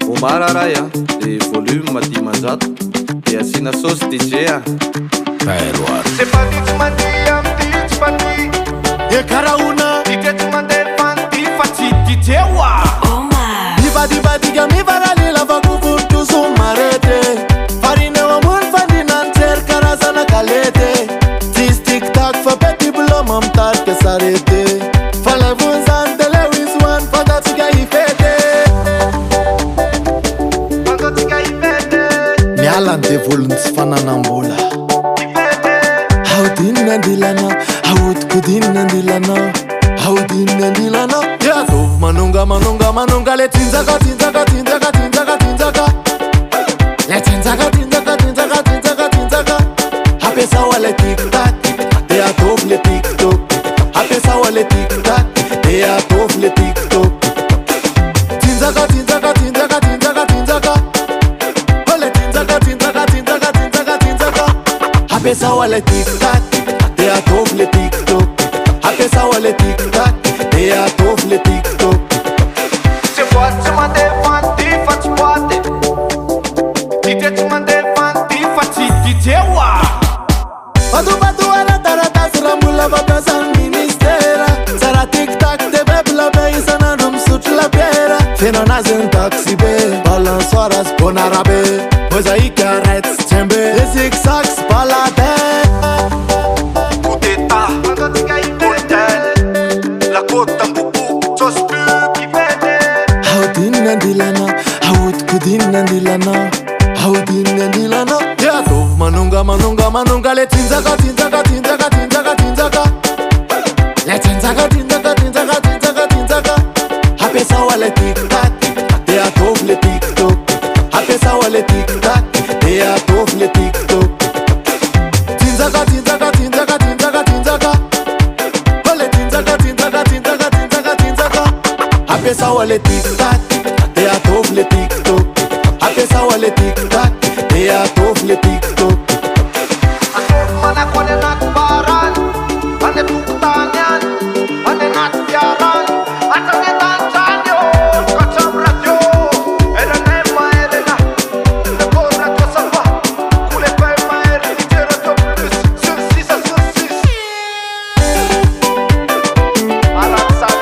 Omara raya, de volume dimanjato, de asina sauce DJ. Se partiti mandia, ti parti. E cara una, Ti che ti mande fanti, facci DJ wa. diga mi varali la va cu furtu sumarete. Farine wa mun fandi nan ter karaza na kalete. Tis tic tac fa petit blom am tar ke sarete. Fale vun zan de Lewis one fanda tiga ifete. Quando ti cai fede, Mi alante volunts fananambula. ifede. How din nandilana, how ku din nandilana. How din nandilana. Ya to manunga le tinzaka. Le tinzaka. Apesa wale tic tac, de a top le TikTok. Apesa wale tic tac, de a top le TikTok. Tinzaka. Wale tinzaka. Apesa wale tic tac, de a top le TikTok. Apesa wale tic tac, de a top le TikTok. Se facci mande fanti, facci boate. Ti che ti mande fanti, facci DJ wa. Batu arata srambula vabra san ministera. Sara tic tac de bebla be sana num suc la pera. Fino na zen taxi be, balançoara sponarabe. Mozaica rets tembe, zigzag spalate. Cuteta, quando ti cai fede. La cotta un bubu, sospir ti vede. How din nandilana, how kudin nandilana. How din nandilana. Ya to manunga le tinzaka. Le tinzaka. Apesa wale tic tac, de a top le TikTok. Apesa wale tic tac, de a top le TikTok. Tinzaka. Wale tinzaka. Apesa wale tic tac, de a top le TikTok. Apesa wale tic tac, de a top le TikTok. Mana kone nat baran, ane tuktanyan, ane nat yaran, atane tanjanyo, kacham radio, erane maerena, le corna tua salva, kule pe maer, litera to plus, sur 6 à sur 6. Araksan.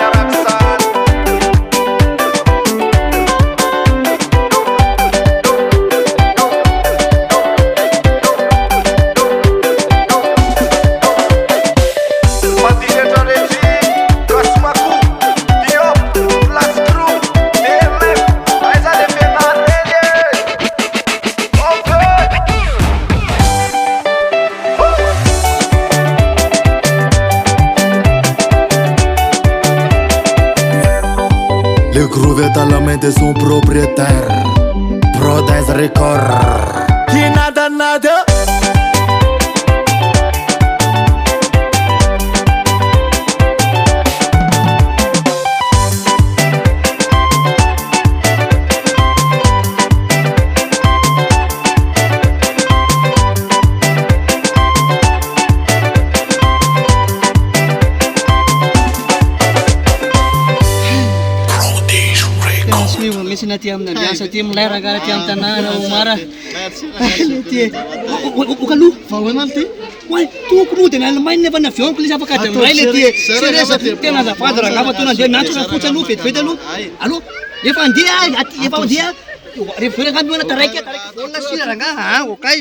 Le cruvette à la main de son propriétaire. Prodez Record. Qui nada. Mesina tiam na biasa tiam lera gara tiam tanah umara. Bukan lu, Fala nanti. wai tu kumu tenan main ne bana fion kulis apa kata mai le tie serius tiam na fadra ngapa tu na dia nato na kucha lu fet lu alo ye fan dia ati ye fan dia re fere kan mana tarik phone na sila ranga ha okay